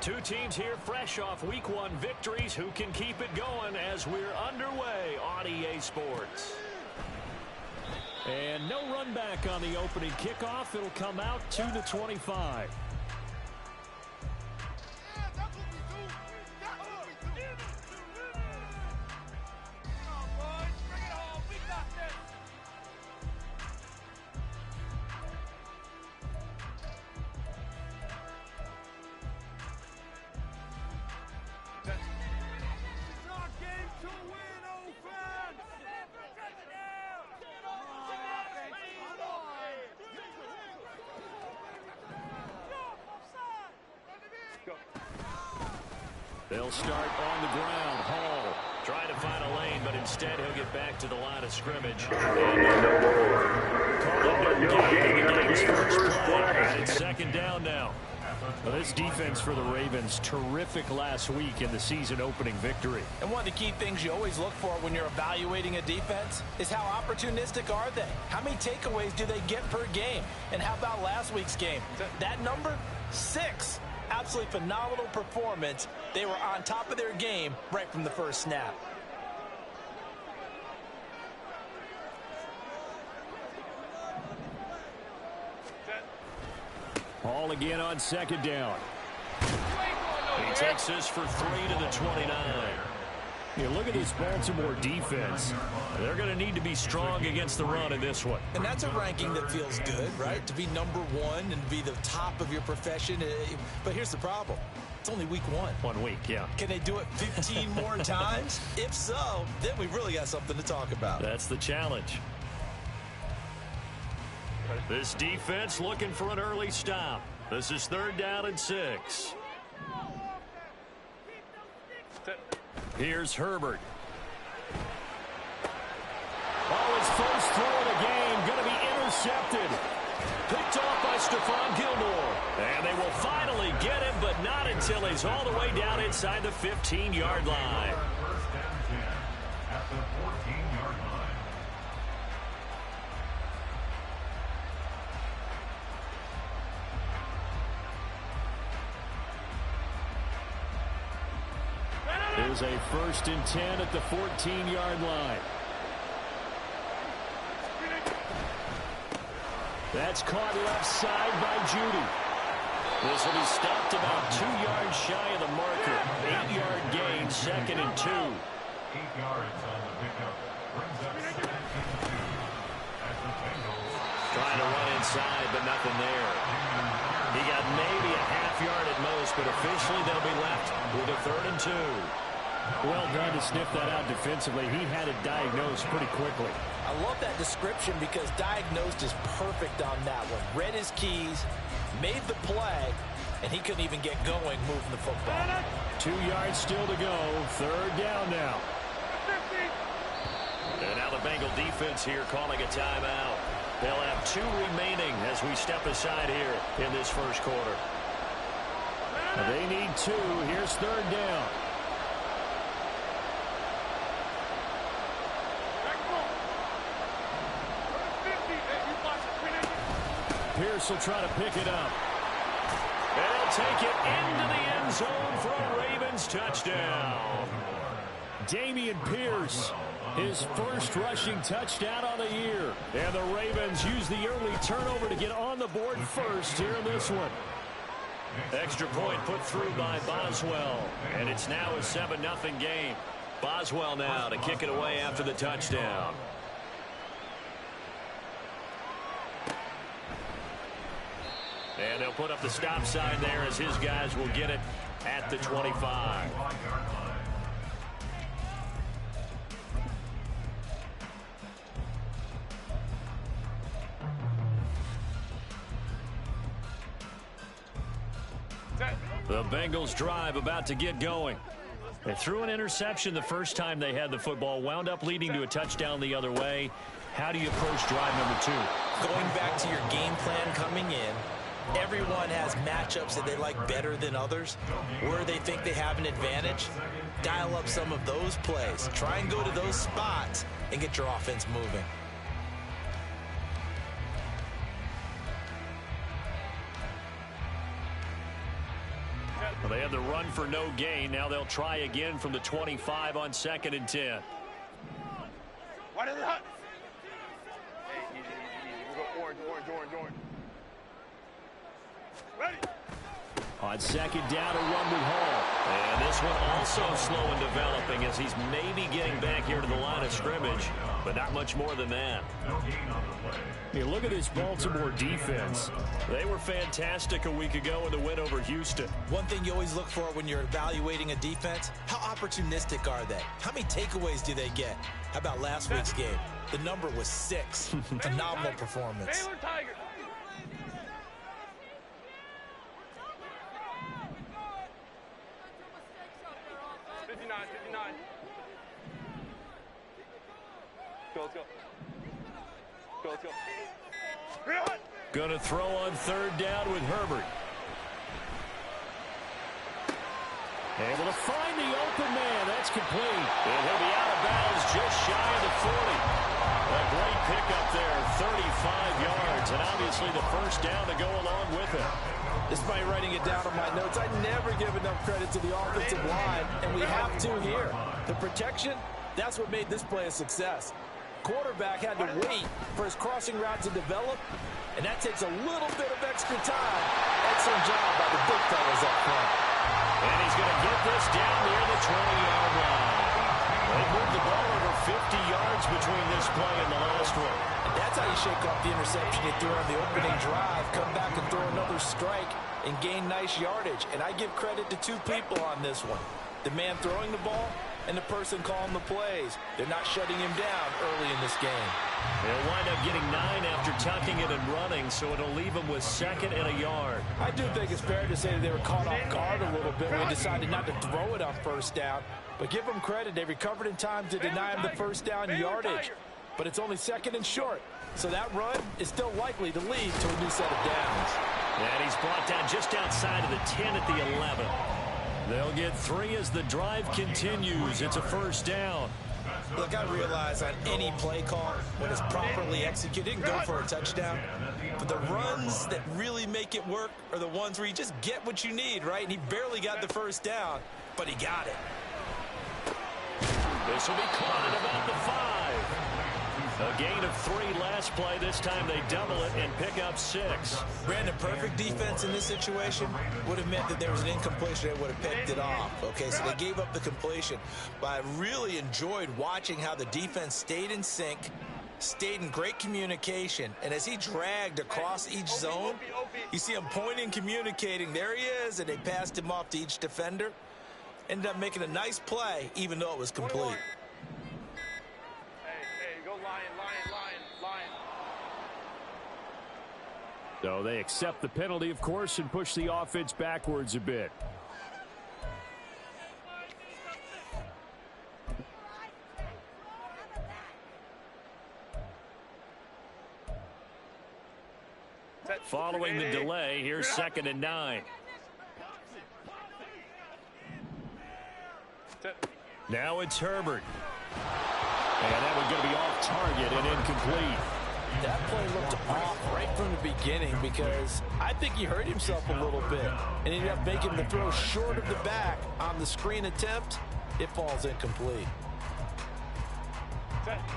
Two teams here fresh off Week 1 victories. Who can keep it going as we're underway on EA Sports? And no run back on the opening kickoff. It'll come out to the 25. They'll start on the ground. Hall trying to find a lane, but instead he'll get back to the line of scrimmage. And it's second down now. Well, this defense for the Ravens, terrific last week in the season opening victory. And one of the key things you always look for when you're evaluating a defense is how opportunistic are they? How many takeaways do they get per game? And how about last week's game? That number, 6. Absolutely phenomenal performance. They were on top of their game right from the first snap. Hall again on second down. He takes this for 3 to the 29. You look at this Baltimore defense. They're going to need to be strong against the run in this one. And that's a ranking that feels good, right? To be number 1 and to be the top of your profession. But here's the problem. It's only week 1. 1 week, yeah. Can they do it 15 more times? If so, then we've really got something to talk about. That's the challenge. This defense looking for an early stop. This is 3rd down and 6. Here's Herbert. Oh, his first throw of the game going to be intercepted. Picked off by Stephon Gilmore. And they will finally get him, but not until he's all the way down inside the 15-yard line. There's a 1st and 10 at the 14-yard line. That's caught left side by Judy. This will be stopped about 2 yards shy of the marker. 8-yard gain, 2nd and 2. 8 yards on the pickup. Brings up 2nd and 2. As the Bengals trying to run inside, but nothing there. He got maybe a half yard at most, but officially they'll be left with a 3rd and 2. Well done to sniff that out defensively. He had it diagnosed pretty quickly. I love that description because diagnosed is perfect on that one. Read his keys, made the play, and he couldn't even get going moving the football. 2 yards still to go. 3rd down now. And now the Bengal defense here calling a timeout. They'll have 2 remaining as we step aside here in this first quarter. They need 2. Here's 3rd down. Pierce will try to pick it up. And he'll take it into the end zone for a Ravens touchdown. Dameon Pierce, his first rushing touchdown on the year. And the Ravens use the early turnover to get on the board first here in this one. Extra point put through by Boswell. And it's now a 7-0 game. Boswell now to kick it away after the touchdown. And they'll put up the stop sign there as his guys will get it at the 25. The Bengals drive about to get going. They threw an interception the first time they had the football, wound up leading to a touchdown the other way. How do you approach drive number 2? Going back to your game plan coming in, everyone has matchups that they like better than others, where they think they have an advantage. Dial up some of those plays. Try and go to those spots and get your offense moving. Well, They had the run for no gain. Now they'll try again from the 25 on 2nd and 10. What is it? Hey, easy. We'll go orange. Ready? On 2nd down, a run with Hall. And this one also slow in developing as he's maybe getting back here to the line of scrimmage, but not much more than that. Hey, look at this Baltimore defense. They were fantastic a week ago in the win over Houston. One thing you always look for when you're evaluating a defense, how opportunistic are they? How many takeaways do they get? How about last week's game? The number was 6. Phenomenal performance. Baylor Tigers. Let's go. Going to throw on 3rd down with Herbert. Able to find the open man. That's complete. And he'll be out of bounds just shy of the 40. A great pickup there, 35 yards, and obviously the first down to go along with it. Despite writing it down on my notes, I never give enough credit to the offensive line, and we have to here. The protection, that's what made this play a success. Quarterback had to wait for his crossing route to develop, and that takes a little bit of extra time. Excellent job by the big fellas up front. And he's going to get this down near the 20-yard line. They moved the ball over 50 yards between this play and the last one. And that's how you shake off the interception you threw on the opening drive, come back and throw another strike and gain nice yardage. And I give credit to 2 people on this one. The man throwing the ball and the person calling the plays. They're not shutting him down early in this game. They'll wind up getting 9 after tucking it and running, so it'll leave them with 2nd and a yard. I do think it's fair to say that they were caught off guard a little bit when they decided not to throw it on 1st down. But give them credit. They recovered in time to deny him the 1st down yardage. But it's only 2nd and short. So that run is still likely to lead to a new set of downs. And he's brought down just outside of the 10 at the 11. They'll get 3 as the drive continues. It's a 1st down. Look, I realize on any play call, when it's properly executed, you can go for a touchdown. But the runs that really make it work are the ones where you just get what you need, right? And he barely got the 1st down, but he got it. This will be caught at about the 5. A gain of 3 last play. This time they double it and pick up 6. Brandon, perfect defense in this situation would have meant that there was an incompletion. They would have picked it off. Okay, so they gave up the completion. But I really enjoyed watching how the defense stayed in sync, stayed in great communication. And as he dragged across each zone, you see him pointing, communicating. There he is, and they passed him off to each defender. Ended up making a nice play, even though it was complete. So they accept the penalty, of course, and push the offense backwards a bit. Following the delay, here's 2nd and 9. Now it's Herbert. And that one's going to be off target and incomplete. That play looked off right from the beginning because I think he hurt himself a little bit and ended up making the throw short of the back on the screen attempt. It falls incomplete.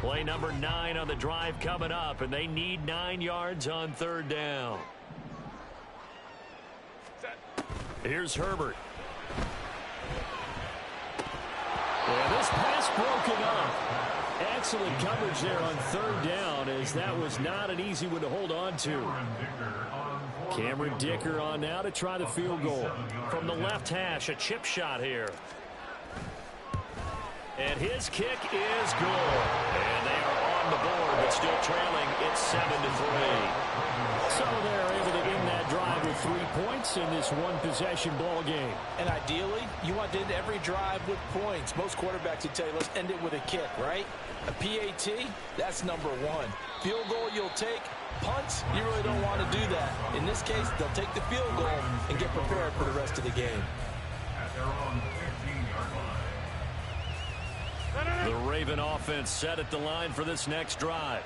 Play number 9 on the drive coming up, and they need 9 yards on 3rd down. Here's Herbert. Yeah, this pass broken up. Excellent coverage there on 3rd down, as that was not an easy one to hold on to. Cameron Dicker on now to try the field goal. From the left hash, a chip shot here. And his kick is good. And they are on the board, but still trailing. It's 7-3. So they're able to end that drive with 3 points in this one-possession ball game. And ideally, you want to end every drive with points. Most quarterbacks would tell you, let's end it with a kick, right? A PAT, that's number 1. Field goal you'll take. Punts, you really don't want to do that. In this case, they'll take the field goal and get prepared for the rest of the game. At their own 15-yard line. The Raven offense set at the line for this next drive.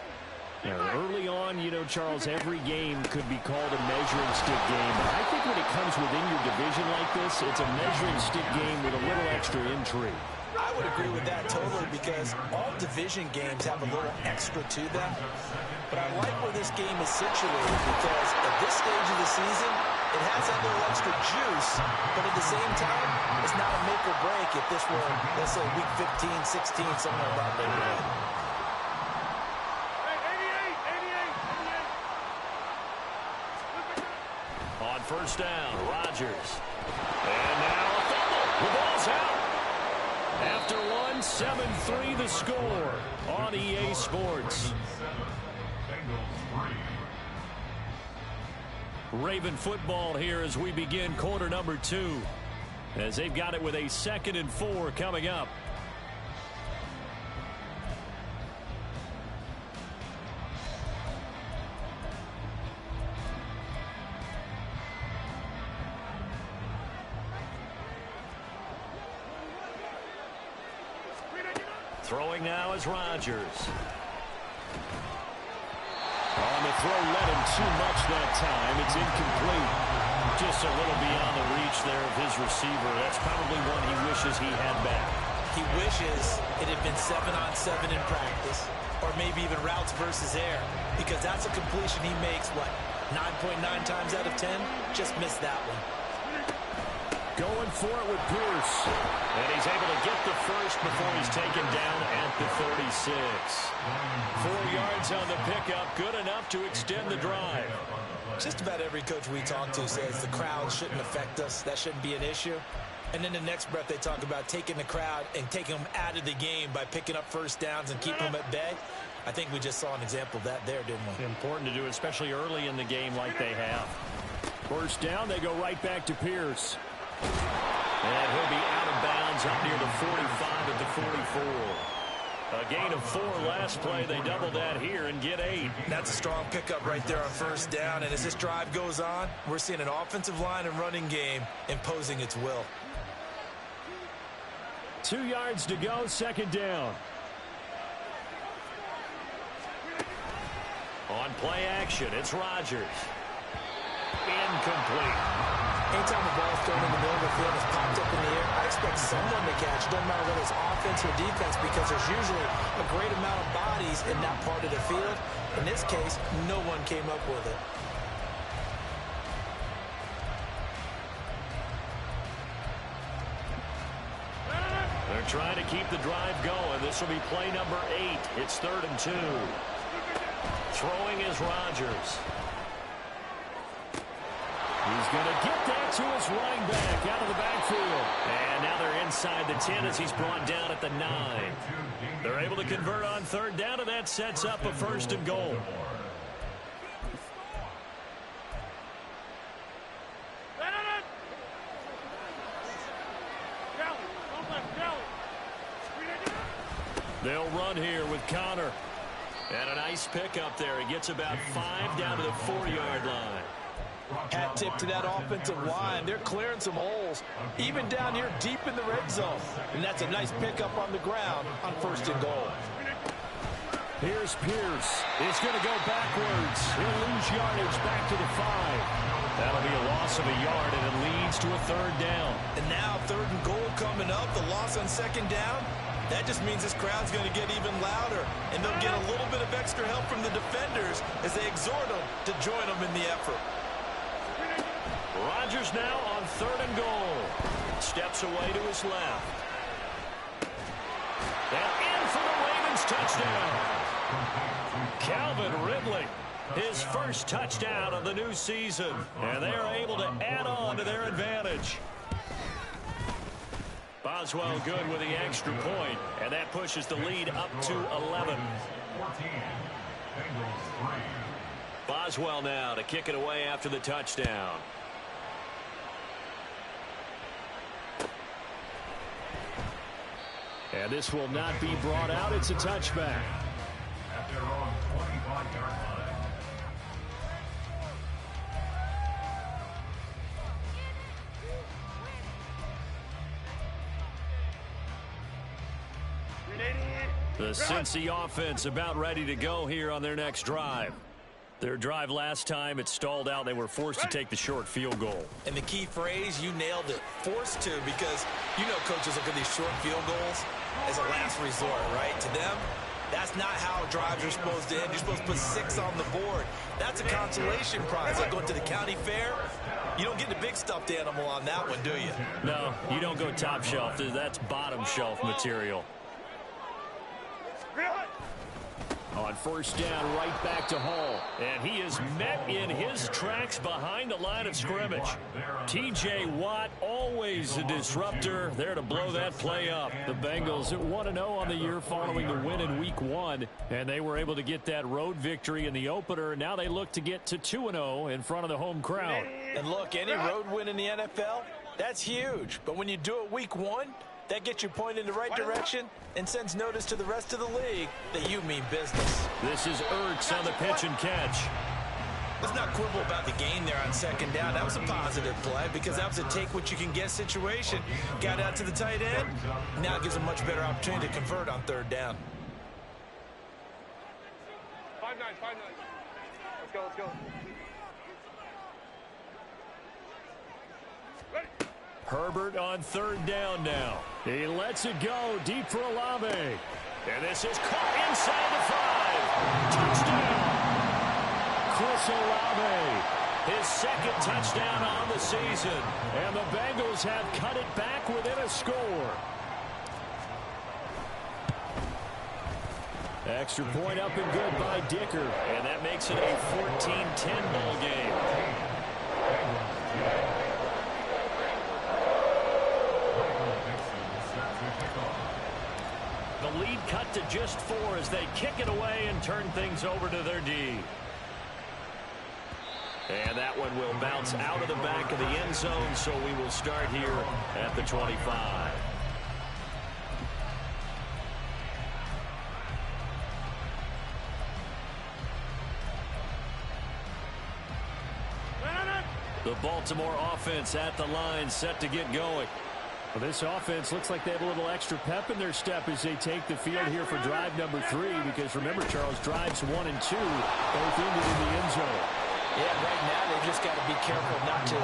Early on, you know, Charles, every game could be called a measuring stick game. But I think when it comes within your division like this, it's a measuring stick game with a little extra intrigue. I would agree with that totally because all division games have a little extra to them. But I like where this game is situated because at this stage of the season, it has that little extra juice, but at the same time, it's not a make or break if this were, let's say, week 15, 16, somewhere in that neighborhood. On first down, Rodgers. And now a fumble. The ball's out. After one, 7-3 the score on EA Sports. Raven football here as we begin quarter number 2. As they've got it with a 2nd and 4 coming up. Throwing now is Rodgers. On the throw, let him too much that time. It's incomplete. Just a little beyond the reach there of his receiver. That's probably one he wishes he had back. He wishes it had been 7-on-7 in practice, or maybe even routes versus air, because that's a completion he makes, what, 9.9 times out of 10? Just missed that one. Going for it with Pierce. And he's able to get the first before he's taken down at the 36. 4 yards on the pickup, good enough to extend the drive. Just about every coach we talk to says the crowd shouldn't affect us. That shouldn't be an issue. And then the next breath they talk about taking the crowd and taking them out of the game by picking up first downs and keeping them at bay. I think we just saw an example of that there, didn't we? Important to do, especially early in the game like they have. First down, they go right back to Pierce. And he'll be out of bounds up near the 45 at the 44. A gain of 4 last play. They double that here and get 8. That's a strong pickup right there on first down. And as this drive goes on, we're seeing an offensive line and running game imposing its will. 2 yards to go, 2nd down. On play action, it's Rodgers. Incomplete. Anytime the ball's thrown in the middle of the field, it's popped up in the air, I expect someone to catch. Doesn't matter whether it's offense or defense, because there's usually a great amount of bodies in that part of the field. In this case, no one came up with it. They're trying to keep the drive going. This will be play number 8. It's 3rd and 2. Throwing is Rodgers. He's going to get that to his running back out of the backfield. And now they're inside the 10 as he's brought down at the 9. They're able to convert on 3rd down, and that sets up a 1st and goal. They'll run here with Connor. And a nice pickup there. He gets about 5 down to the 4-yard line. Hat tip to that offensive line. They're clearing some holes, even down here deep in the red zone. And that's a nice pickup on the ground on 1st and goal. Here's Pierce. He's going to go backwards. He'll lose yardage back to the 5. That'll be a loss of a yard, and it leads to a 3rd down. And now 3rd and goal coming up. The loss on 2nd down. That just means this crowd's going to get even louder, and they'll get a little bit of extra help from the defenders as they exhort them to join them in the effort. Rodgers now on 3rd and goal. Steps away to his left. And in for the Ravens touchdown. Calvin Ridley, his first touchdown of the new season. And they are able to add on to their advantage. Boswell good with the extra point, and that pushes the lead up to 11. Boswell now to kick it away after the touchdown. And this will not be brought out. It's a touchback. At their own 25-yard line. The Cincy offense about ready to go here on their next drive. Their drive last time, it stalled out. They were forced to take the short field goal. And the key phrase, you nailed it, forced to, because you know coaches look at these short field goals as a last resort, right? To them, that's not how drives are supposed to end. You're supposed to put 6 on the board. That's a consolation prize. Like going to the county fair, you don't get the big stuffed animal on that one, do you? No, you don't go top shelf. That's bottom shelf material. On first down, right back to Hall. And he is met in his tracks behind the line of scrimmage. T.J. Watt, always a disruptor, there to blow that play up. The Bengals 1-0 on the year following the win in week 1. And they were able to get that road victory in the opener. Now they look to get to 2-0 in front of the home crowd. And look, any road win in the NFL, that's huge. But when you do it week 1, that gets you pointed in the right direction and sends notice to the rest of the league that you mean business. This is Ertz on the pitch and catch. Let's not quibble about the gain there on second down. That was a positive play because that was a take-what-you-can-get situation. Got out to the tight end. Now it gives a much better opportunity to convert on third down. 5-9, 5-9. Let's go, let's go. Ready. Herbert on third down now. He lets it go deep for Olave. And this is caught inside the 5. Touchdown! Chris Olave. His second touchdown on the season. And the Bengals have cut it back within a score. Extra point up and good by Dicker. And that makes it a 14-10 ball game. The lead cut to just 4 as they kick it away and turn things over to their D. And that one will bounce out of the back of the end zone, so we will start here at the 25. The Baltimore offense at the line, set to get going. Well, this offense looks like they have a little extra pep in their step as they take the field here for drive number 3, because remember, Charles, drives 1 and 2 both ended in the end zone. Yeah, right now they've just got to be careful not to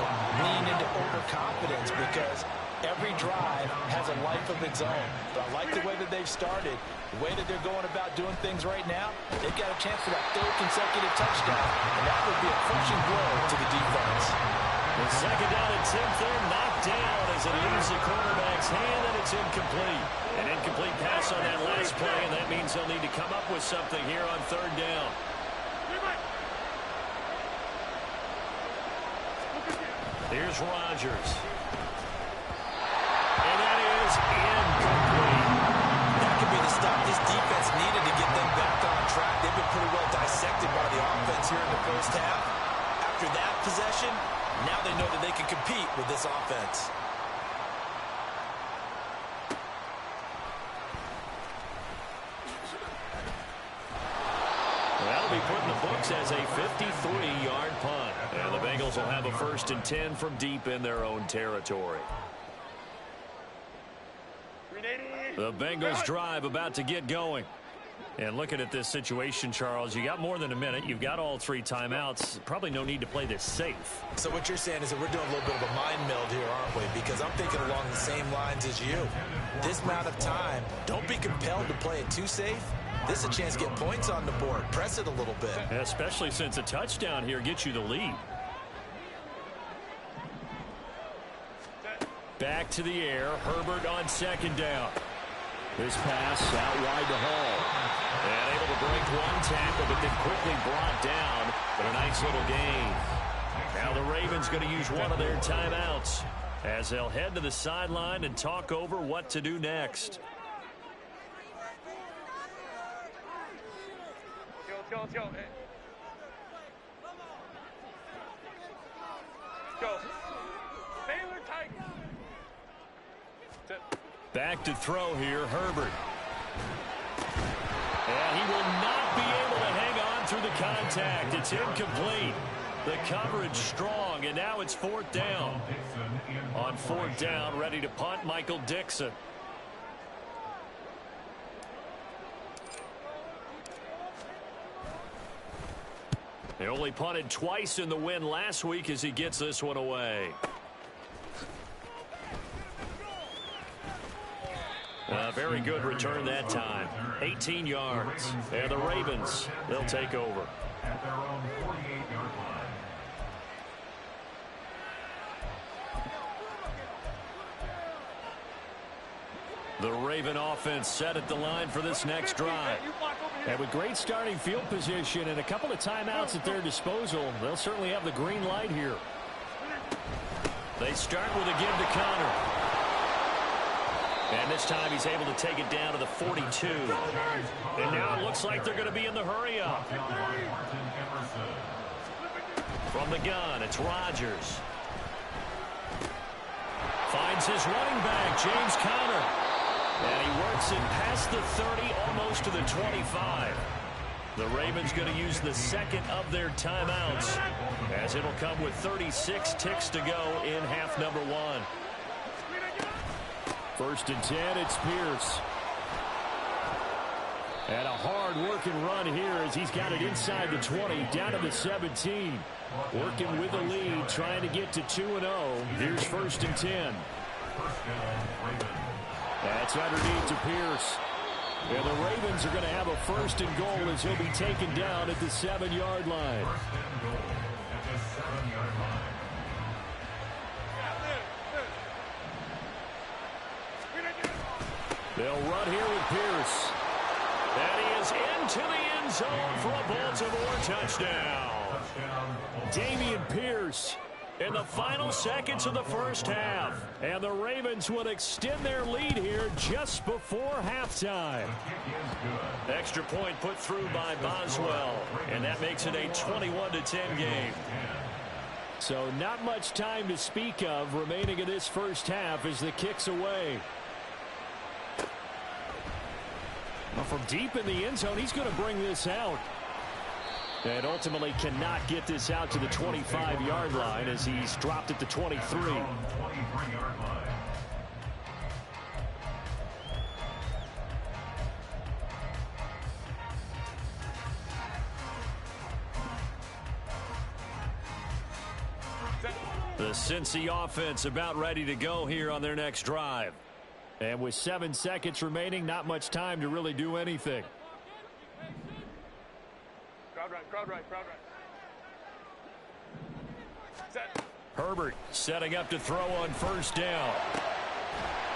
lean into overconfidence, because every drive has a life of its own. But I like the way that they've started, the way that they're going about doing things right now. They've got a chance for that 3rd consecutive touchdown, and that would be a crushing blow to the defense. The second down attempt there, knocked down as it leaves the quarterback's hand, and it's incomplete. An incomplete pass on that last play, and that means they'll need to come up with something here on third down. Here's Rodgers. And that is incomplete. That could be the stop this defense needed to get them back on track. They've been pretty well dissected by the offense here in the first half. After that possession, now they know that they can compete with this offense. That'll be put in the books as a 53-yard punt. And the Bengals will have a 1st and 10 from deep in their own territory. The Bengals drive about to get going. And looking at this situation, Charles, you got more than a minute. You've got all 3 timeouts. Probably no need to play this safe. So what you're saying is that we're doing a little bit of a mind meld here, aren't we? Because I'm thinking along the same lines as you. This amount of time, don't be compelled to play it too safe. This is a chance to get points on the board. Press it a little bit. Especially since a touchdown here gets you the lead. Back to the air. Herbert on second down. This pass out wide to Hall. And able to break 1 tackle, but then quickly brought down. But a nice little gain. Now the Ravens going to use one of their timeouts as they'll head to the sideline and talk over what to do next. Let's go. Hey. Let's go. Baylor Tigers. Back to throw here, Herbert. And he will not be able to hang on through the contact. It's incomplete. The coverage strong, and now it's 4th down. On 4th down, ready to punt, Michael Dixon. They only punted twice in the win last week as he gets this one away. A very good return that time. 18 yards. And the Ravens, they'll take over. At their own 48-yard line. The Raven offense set at the line for this next drive. And with great starting field position and a couple of timeouts at their disposal, they'll certainly have the green light here. They start with a give to Connor. And this time he's able to take it down to the 42. And now it looks like they're going to be in the hurry up. From the gun, it's Rodgers. Finds his running back, James Conner. And he works it past the 30, almost to the 25. The Ravens going to use the second of their timeouts, as it'll come with 36 ticks to go in half number one. 1st and 10, it's Pierce. And a hard-working run here as he's got it inside the 20, down to the 17. Working with the lead, trying to get to 2-0. Here's 1st and 10. That's underneath to Pierce. And the Ravens are going to have a 1st and goal as he'll be taken down at the 7-yard line. They'll run here with Pierce. And he is into the end zone for a Baltimore touchdown. Dameon Pierce in the final seconds of the first half. And the Ravens would extend their lead here just before halftime. Extra point put through by Boswell. And that makes it a 21-10 game. So not much time to speak of remaining in this first half as the kick's away. Well, from deep in the end zone, he's going to bring this out. And ultimately cannot get this out to the 25-yard line as he's dropped at the 23. The Cincy offense about ready to go here on their next drive. And with 7 seconds remaining, not much time to really do anything. Crowd right. Set. Herbert setting up to throw on 1st down.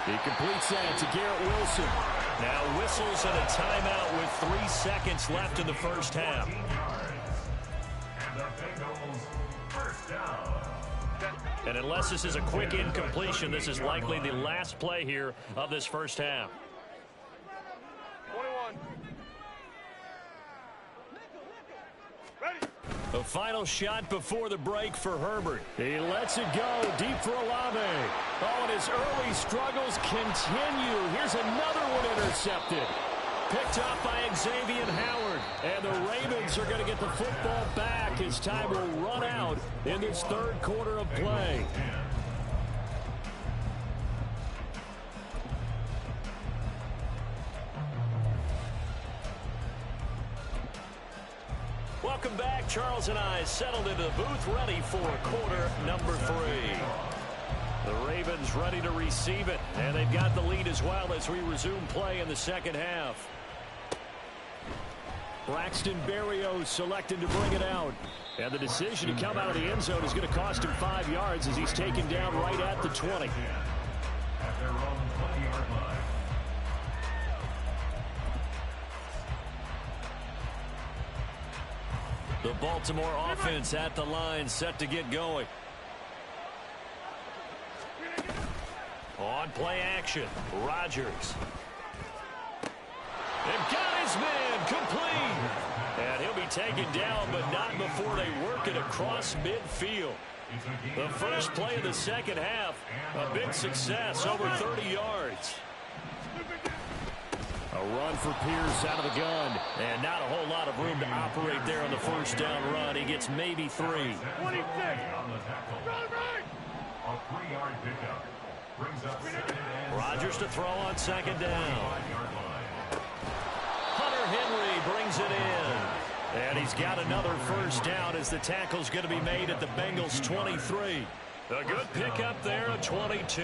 He completes that to Garrett Wilson. Now whistles and a timeout with 3 seconds left in the first half. And the Bengals 1st down. And unless this is a quick incompletion, this is likely the last play here of this first half. 21. Ready. The final shot before the break for Herbert. He lets it go deep for Olave. Oh, and his early struggles continue. Here's another one intercepted. Picked up by Xavier Howard. And the Ravens are going to get the football back as time will run out in this 3rd quarter of play. Welcome back. Charles and I settled into the booth, ready for quarter number 3. The Ravens ready to receive it, and they've got the lead as well as we resume play in the second half. Braxton Berrios selected to bring it out. And the decision to come out of the end zone is going to cost him 5 yards as he's taken down right at the 20. At their own 20-yard line. The Baltimore offense at the line, set to get going. On play action, Rodgers. And got his man complete. And he'll be taken down, but not before they work it across midfield. The first play of the second half, a big success, over 30 yards. A run for Pierce out of the gun. And not a whole lot of room to operate there on the first down run. He gets maybe 3. 26. On the tackle. A 3-yard pickup. Brings up 2nd and Rodgers to throw on 2nd down. 5-yard line. Hunter Henry brings it in. And he's got another first down as the tackle's going to be made at the Bengals 23. A good pickup there, a 22.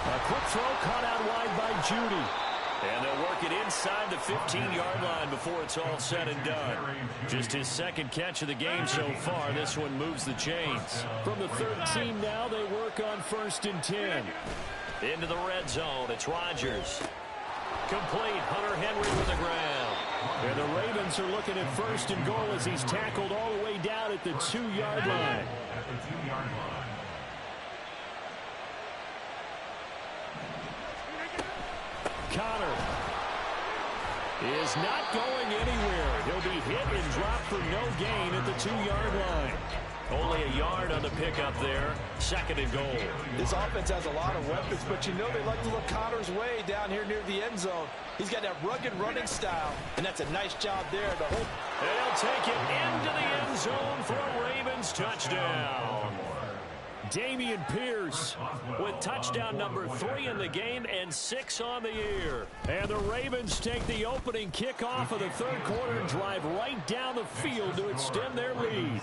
A quick throw caught out wide by Judy. And they'll work it inside the 15-yard line before it's all said and done. Just his second catch of the game so far. This one moves the chains. From the 13 now, they work on 1st and 10. Into the red zone, it's Rodgers. Complete, Hunter Henry with the ground. And the Ravens are looking at 1st and goal as he's tackled all the way down at the 2-yard line. At the 2-yard line. Connor is not going anywhere. He'll be hit and dropped for no gain at the 2-yard line. Only a yard on the pickup there. 2nd and goal. This offense has a lot of weapons, but you know they like to look Connor's way down here near the end zone. He's got that rugged running style, and that's a nice job there to hold. They'll take it into the end zone for a Ravens touchdown. Dameon Pierce with touchdown number 3 in the game and 6 on the year. And the Ravens take the opening kickoff of the 3rd quarter and drive right down the field to extend their lead.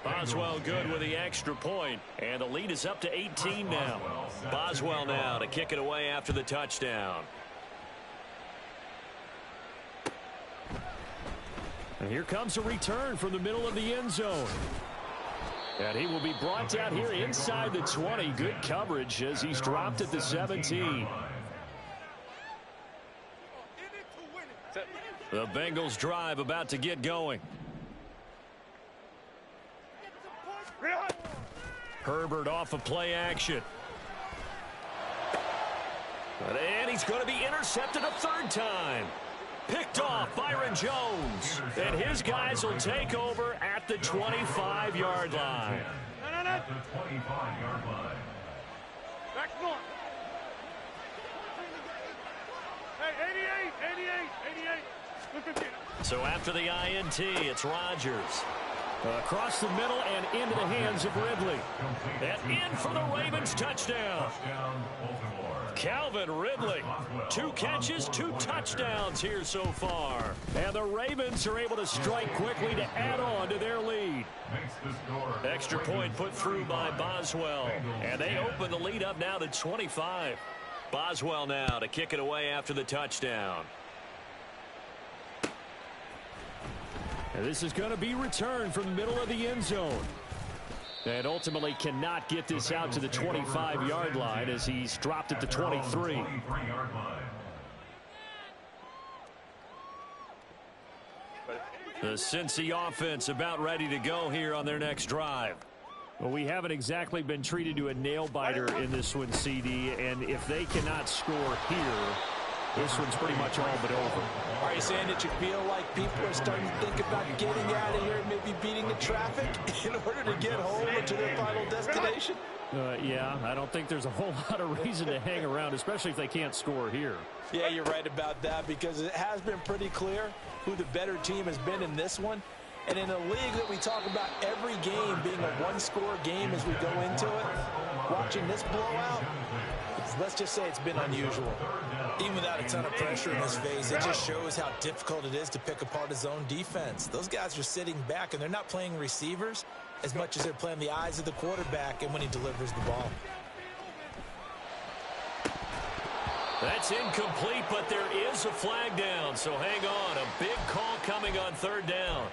Boswell good with the extra point, and the lead is up to 18 now. Boswell now to kick it away after the touchdown. And here comes a return from the middle of the end zone. And he will be brought down here inside the 20. Good coverage as he's dropped at the 17. The Bengals drive about to get going. Herbert off of play action. And he's going to be intercepted a 3rd time. Picked off Byron Jones. And his guys will take over at the 25-yard line. At the 25-yard line. Back north. Hey, 88. So after the INT, it's Rodgers. Across the middle and into the hands of Ridley. And in for the Ravens touchdown. Calvin Ridley. 2 catches, 2 touchdowns here so far. And the Ravens are able to strike quickly to add on to their lead. Extra point put through by Boswell. And they open the lead up now to 25. Boswell now to kick it away after the touchdown. And this is going to be returned from the middle of the end zone. And ultimately cannot get this out to the 25-yard line as he's dropped at the 23. The Cincy offense about ready to go here on their next drive. Well, we haven't exactly been treated to a nail-biter in this one, CD, and if they cannot score here, this one's pretty much all but over. Are you saying that you feel like people are starting to think about getting out of here and maybe beating the traffic in order to get home or to their final destination? Yeah, I don't think there's a whole lot of reason to hang around, especially if they can't score here. Yeah, you're right about that because it has been pretty clear who the better team has been in this one. And in a league that we talk about every game being a one-score game as we go into it, watching this blowout, let's just say it's been unusual. Even without a ton of pressure in his face, it just shows how difficult it is to pick apart his own defense. Those guys are sitting back, and they're not playing receivers as much as they're playing the eyes of the quarterback and when he delivers the ball. That's incomplete, but there is a flag down, so hang on. A big call coming on 3rd down.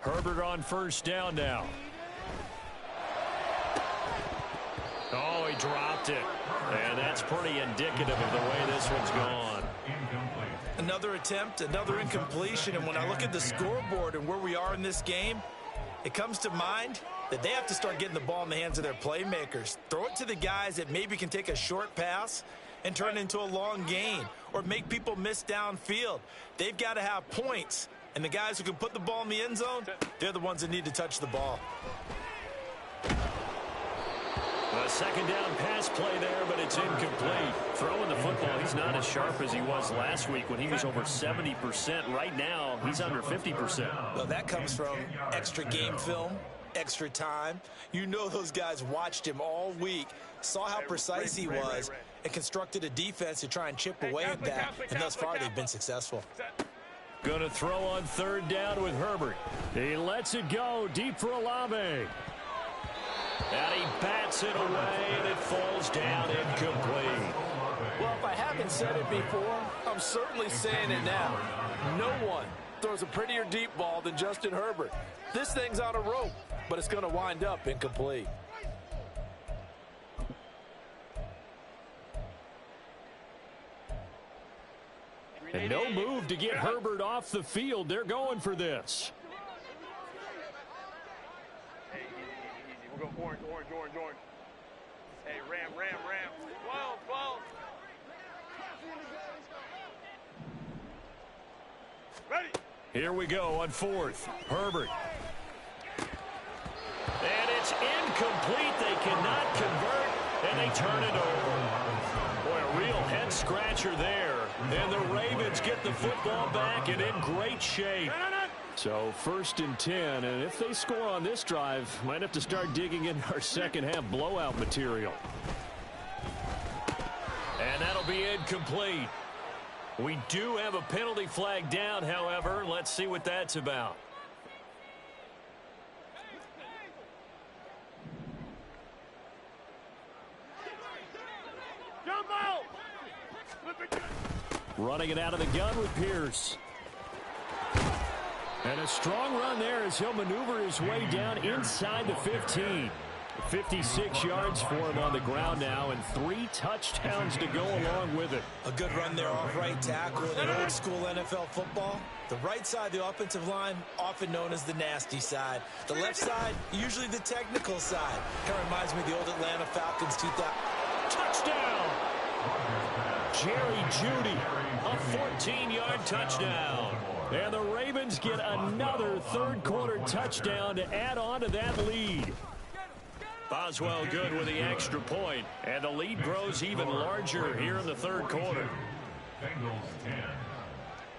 Herbert on 1st down now. Oh, he dropped it. And that's pretty indicative of the way this one's gone. Another attempt, another incompletion, and when I look at the scoreboard and where we are in this game, it comes to mind that they have to start getting the ball in the hands of their playmakers. Throw it to the guys that maybe can take a short pass and turn it into a long gain or make people miss downfield. They've got to have points. And the guys who can put the ball in the end zone, they're the ones that need to touch the ball. A second down pass play there, but it's incomplete. Throwing the football, he's not as sharp as he was last week when he was over 70%. Right now, he's under 50%. Well, that comes from extra game film, extra time. You know those guys watched him all week, saw how precise he was, and constructed a defense to try and chip away at that, and thus far they've been successful. Going to throw on third down with Herbert. He lets it go deep for Olave. And he bats it away, and it falls down incomplete. Well, if I haven't said it before, I'm certainly saying it now. No one throws a prettier deep ball than Justin Herbert. This thing's on a rope, but it's going to wind up incomplete. And no move to get Herbert off the field. They're going for this. Hey, easy. We'll go orange. Hey, ram. 12. Ready. Here we go on fourth. Herbert. And it's incomplete. They cannot convert, and they turn it over. Boy, a real head-scratcher there. And the Ravens get the football back and in great shape. So 1st and 10, and if they score on this drive, might have to start digging in our second-half blowout material. And that'll be incomplete. We do have a penalty flag down, however. Let's see what that's about. Running it out of the gun with Pierce. And a strong run there as he'll maneuver his way down inside the 15. 56 yards for him on the ground now, and 3 touchdowns to go along with it. A good run there off right tackle in an old school NFL football. The right side of the offensive line, often known as the nasty side. The left side, usually the technical side. Kind of reminds me of the old Atlanta Falcons 2000. Touchdown! Jerry Jeudy, a 14-yard touchdown. And the Ravens get another third-quarter touchdown to add on to that lead. Boswell good with the extra point, and the lead grows even larger here in the third quarter.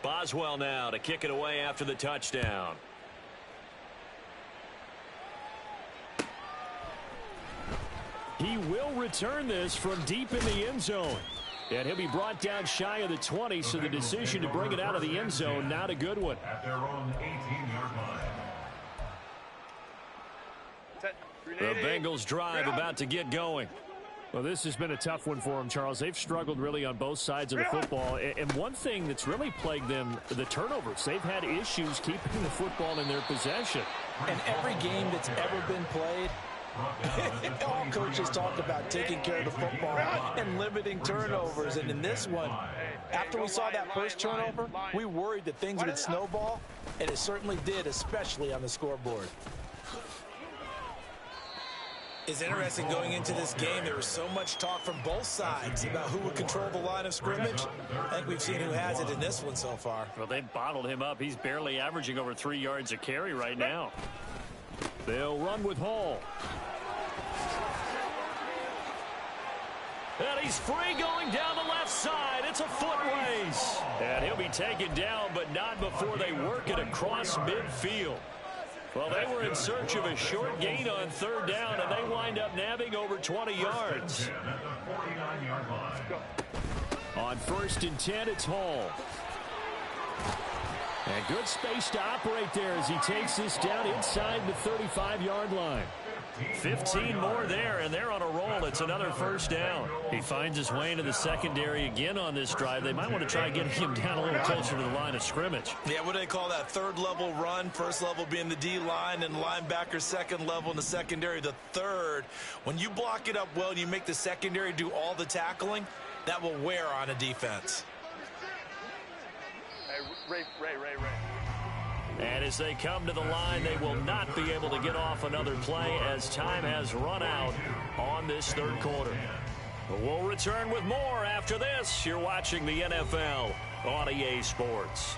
Boswell now to kick it away after the touchdown. He will return this from deep in the end zone. And he'll be brought down shy of the 20, so the decision to bring it out of the end zone, not a good one. At their own 18-yard line. The Bengals drive about to get going. Well, this has been a tough one for them, Charles. They've struggled really on both sides of the football. And one thing that's really plagued them, the turnovers. They've had issues keeping the football in their possession. And every game that's ever been played, all coaches talk about taking care of the football and limiting turnovers. And in this one, after we saw that first turnover, we worried that things would snowball, and it certainly did, especially on the scoreboard. It's interesting going into this game. There was so much talk from both sides about who would control the line of scrimmage. I think we've seen who has it in this one so far. Well, they bottled him up. He's barely averaging over 3 yards a carry right now. They'll run with Hall. And he's free going down the left side. It's a foot race. And he'll be taken down, but not before they work it across midfield. Well, they were in search of a short gain on third down, and they wind up nabbing over 20 yards. On 1st and 10, it's Hall. And good space to operate there as he takes this down inside the 35-yard line. 15 more there, and they're on a roll. It's another first down. He finds his way into the secondary again on this drive. They might want to try getting him down a little closer to the line of scrimmage. Yeah, what do they call that? Third level run. First level being the D-line, and linebacker second level in the secondary, the third. When you block it up well and you make the secondary do all the tackling, that will wear on a defense. Ray. And as they come to the line, they will not be able to get off another play as time has run out on this third quarter. We'll return with more after this. You're watching the NFL on EA Sports.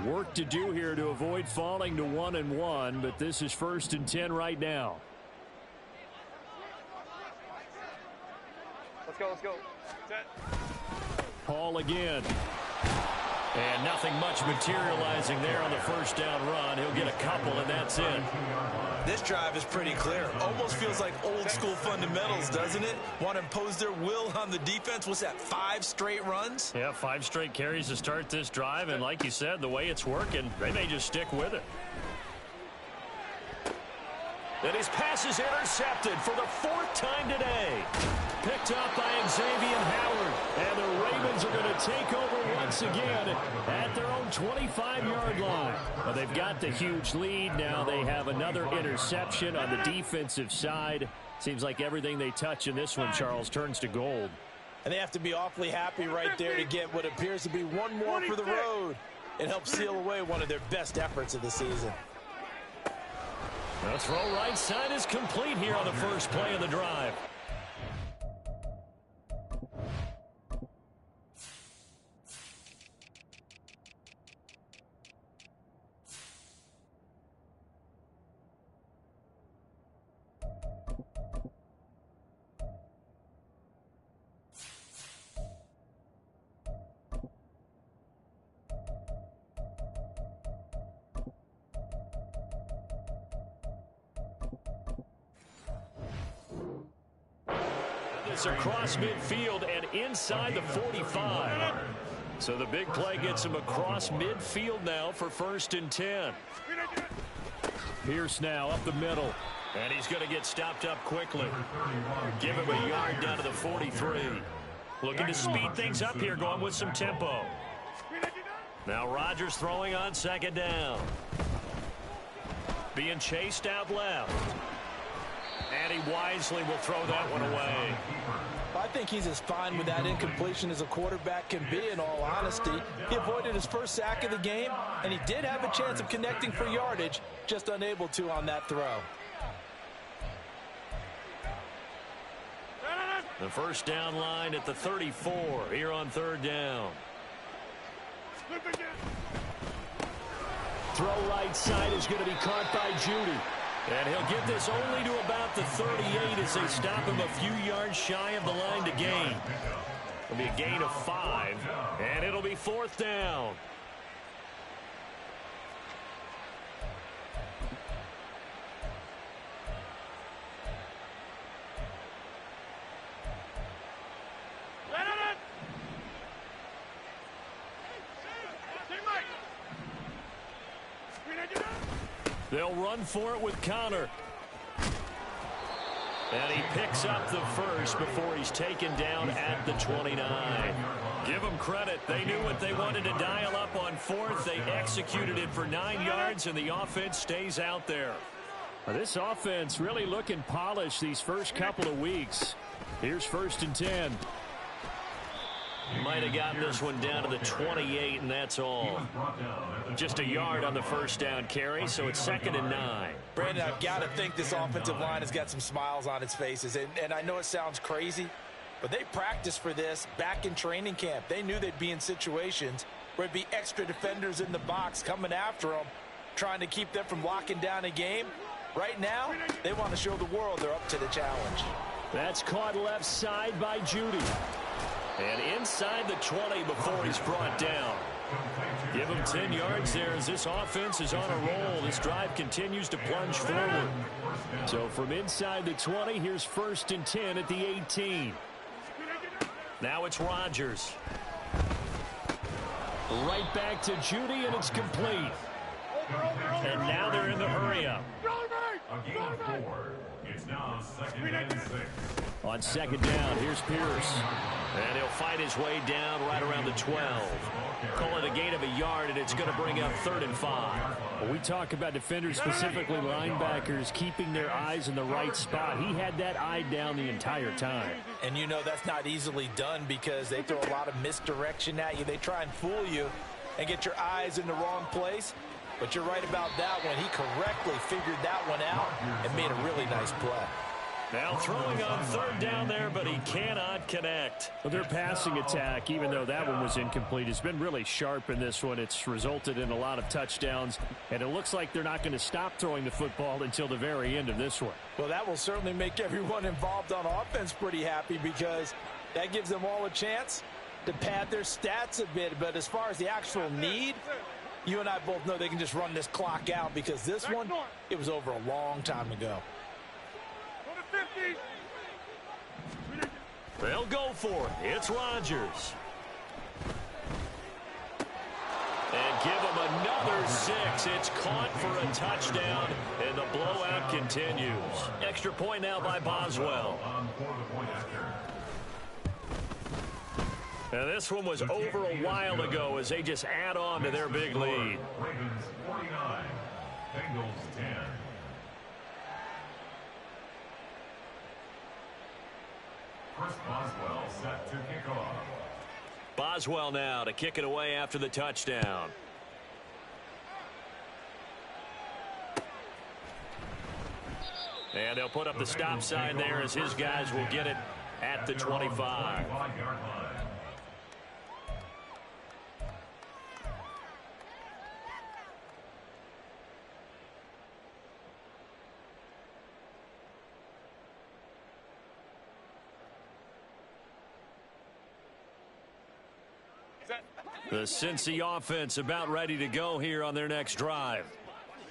Work to do here to avoid falling to 1-1, but this is 1st and 10 right now. Let's go, let's go. Set. Paul again. And nothing much materializing there on the first down run. He'll get a couple, and that's it. This drive is pretty clear. Almost feels like old school fundamentals, doesn't it? Want to impose their will on the defense. What's that, 5 straight runs? Yeah, 5 straight carries to start this drive, and like you said, the way it's working, they may just stick with it. And his pass is intercepted for the 4th time today. Picked up by Xavier Howard. And the Ravens are going to take over once again at their own 25-yard line. Well, they've got the huge lead. Now they have another interception on the defensive side. Seems like everything they touch in this one, Charles, turns to gold. And they have to be awfully happy right there to get what appears to be one more for the road. It helps seal away one of their best efforts of the season. The throw right side is complete here on the first play of the drive. Across midfield and inside the 45. So the big play gets him across midfield now for 1st and 10. Pierce now up the middle. And he's going to get stopped up quickly. Give him a yard down to the 43. Looking to speed things up here, going with some tempo. Now Rodgers throwing on 2nd down. Being chased out left. And he wisely will throw that one away. I think he's as fine with that incompletion as a quarterback can be, in all honesty. He avoided his first sack of the game, and he did have a chance of connecting for yardage, just unable to on that throw. The first down line at the 34 here on 3rd down. Throw right side is going to be caught by Judy. And he'll get this only to about the 38 as they stop him a few yards shy of the line to gain. It'll be a gain of 5, and it'll be 4th down. They'll run for it with Connor. And he picks up the first before he's taken down at the 29. Give them credit. They knew what they wanted to dial up on 4th. They executed it for 9 yards, and the offense stays out there. Well, this offense really looking polished these first couple of weeks. Here's 1st and 10. Might have gotten this one down to the 28, and that's all. Just a yard on the first down carry, so it's 2nd and 9. Brandon, I've got to think this offensive line has got some smiles on its faces. And I know it sounds crazy, but they practiced for this back in training camp. They knew they'd be in situations where there'd be extra defenders in the box coming after them, trying to keep them from locking down a game. Right now, they want to show the world they're up to the challenge. That's caught left side by Judy. And inside the 20 before he's brought down. Give him 10 yards there as this offense is on a roll. This drive continues to plunge forward. So from inside the 20, here's 1st and 10 at the 18. Now it's Rodgers. Right back to Judy, and it's complete. And now they're in the hurry-up. A gain of 4. It's now 2nd and 6. On 2nd down, here's Pierce. And he'll fight his way down right around the 12. Call it a gain of a yard, and it's going to bring up 3rd and 5. Well, we talk about defenders, specifically linebackers, keeping their eyes in the right spot. He had that eye down the entire time. And you know that's not easily done because they throw a lot of misdirection at you. They try and fool you and get your eyes in the wrong place. But you're right about that one. He correctly figured that one out and made a really nice play. Now throwing on third down there, but he cannot connect. Well, their passing attack, even though that one was incomplete, has been really sharp in this one. It's resulted in a lot of touchdowns, and it looks like they're not going to stop throwing the football until the very end of this one. Well, that will certainly make everyone involved on offense pretty happy because that gives them all a chance to pad their stats a bit. But as far as the actual need, you and I both know they can just run this clock out because this one, it was over a long time ago. They'll go for it. It's Rodgers. And give him another 6. It's caught for a touchdown, and the blowout continues. Extra point now by Boswell. And this one was over a while ago as they just add on to their big lead. Ravens 49, Bengals 10. Chris Boswell set to kick off. Boswell now to kick it away after the touchdown. And they'll put up the stop sign there as his guys will get it at the 25. The Cincy offense about ready to go here on their next drive.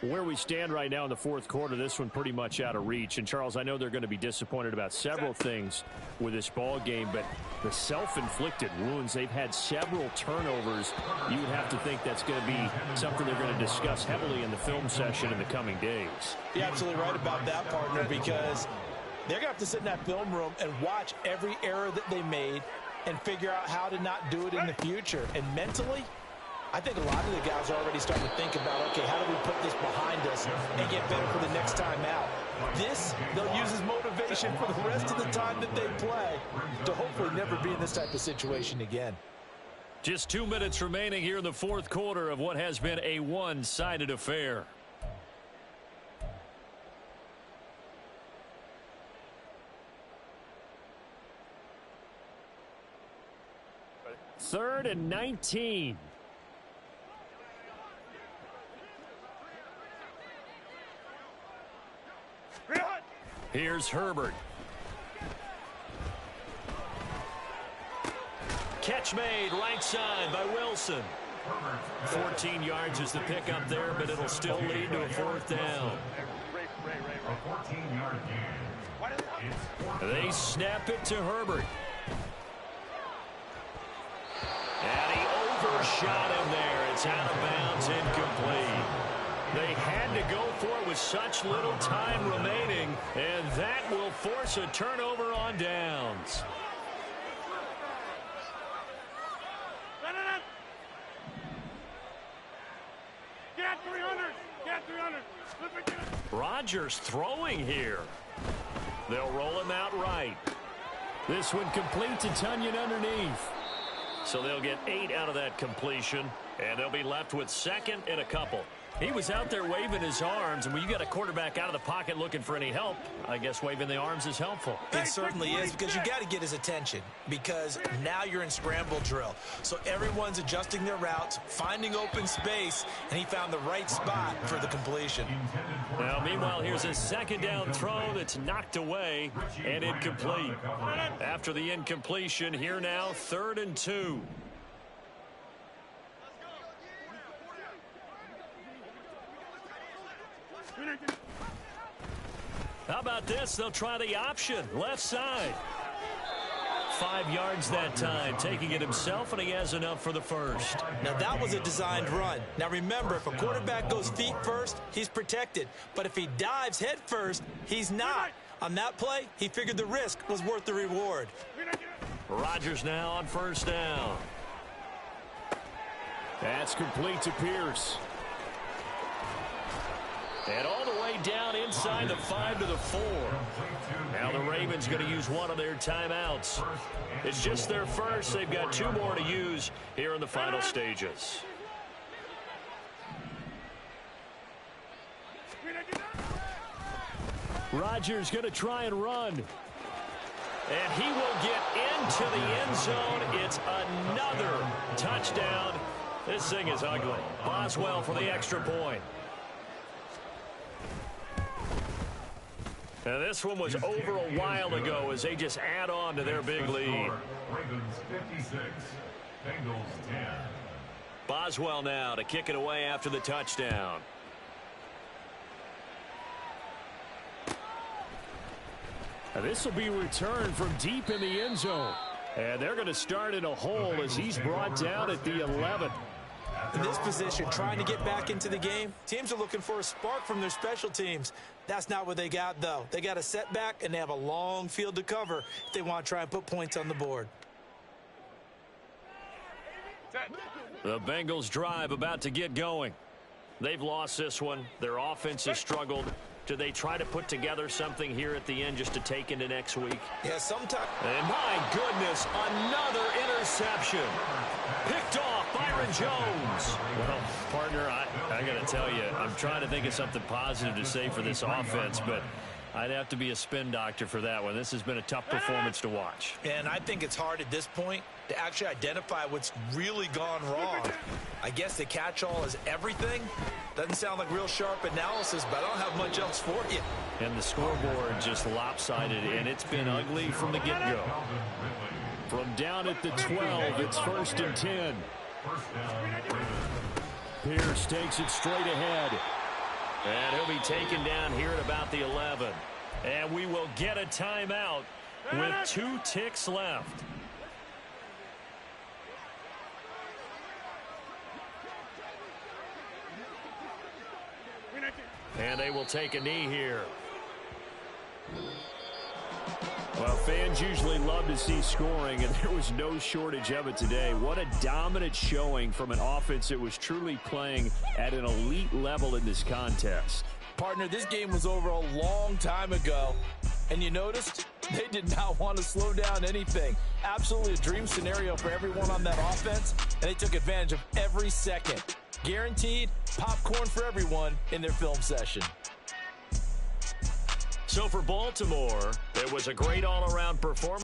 Where we stand right now in the fourth quarter, this one pretty much out of reach. And, Charles, I know they're going to be disappointed about several things with this ball game, but the self-inflicted wounds, they've had several turnovers. You would have to think that's going to be something they're going to discuss heavily in the film session in the coming days. You're absolutely right about that, partner, because they're going to have to sit in that film room and watch every error that they made and figure out how to not do it in the future. And mentally, I think a lot of the guys are already starting to think about, okay, how do we put this behind us and get better for the next time out? This, they'll use as motivation for the rest of the time that they play to hopefully never be in this type of situation again. Just 2 minutes remaining here in the fourth quarter of what has been a one-sided affair. Third and 19. Here's Herbert. Catch made right side by Wilson. 14 yards is the pickup there, but it'll still lead to a fourth down. A 14-yard gain. They snap it to Herbert. And he overshot him there. It's out of bounds, incomplete. They had to go for it with such little time remaining, and that will force a turnover on downs. Get 300! Get 300! Rodgers throwing here. They'll roll him out right. This one complete to Tunyon underneath. So they'll get 8 out of that completion, and they'll be left with second and a couple. He was out there waving his arms, and when you got a quarterback out of the pocket looking for any help, I guess waving the arms is helpful. It certainly is, because you got to get his attention, because now you're in scramble drill. So everyone's adjusting their routes, finding open space, and he found the right spot for the completion. Now, meanwhile, here's a second down throw that's knocked away and incomplete. After the incompletion, here now, 3rd and 2. How about this? They'll try the option. Left side. 5 yards that time, taking it himself, and he has enough for the first. Now, that was a designed run. Now, remember, if a quarterback goes feet first, he's protected. But if he dives head first, he's not. On that play, he figured the risk was worth the reward. Rodgers now on first down. That's complete to Pierce. And all the way down inside the 5 to the 4. Now the Ravens going to use one of their timeouts. It's just their first. They've got 2 more to use here in the final stages. Rodgers going to try and run. And he will get into the end zone. It's another touchdown. This thing is ugly. Boswell for the extra point. And this one was over a while ago as they just add on to their big lead. Ravens 56, Bengals 10. Boswell now to kick it away after the touchdown. This will be returned from deep in the end zone. And they're going to start in a hole as he's brought down at the 11. In this position, trying to get back into the game, teams are looking for a spark from their special teams. That's not what they got, though. They got a setback, and they have a long field to cover if they want to try and put points on the board. The Bengals drive about to get going. They've lost this one. Their offense has struggled. Do they try to put together something here at the end just to take into next week? Yeah, sometimes. And my goodness, another interception. Picked off Byron Jones. Well, partner, I got to tell you, I'm trying to think of something positive to say for this offense, but I'd have to be a spin doctor for that one. This has been a tough performance to watch. And I think it's hard at this point to actually identify what's really gone wrong. I guess the catch-all is everything. Doesn't sound like real sharp analysis, but I don't have much else for you. And the scoreboard just lopsided, and it's been ugly from the get-go. From down at the 12, it's 1st and 10. Pierce takes it straight ahead. And he'll be taken down here at about the 11. And we will get a timeout with 2 ticks left. And they will take a knee here. Well, fans usually love to see scoring, and there was no shortage of it today. What a dominant showing from an offense that was truly playing at an elite level in this contest. Partner, this game was over a long time ago, and you noticed they did not want to slow down anything. Absolutely a dream scenario for everyone on that offense, and they took advantage of every second. Guaranteed popcorn for everyone in their film session. So for Baltimore, it was a great all-around performance.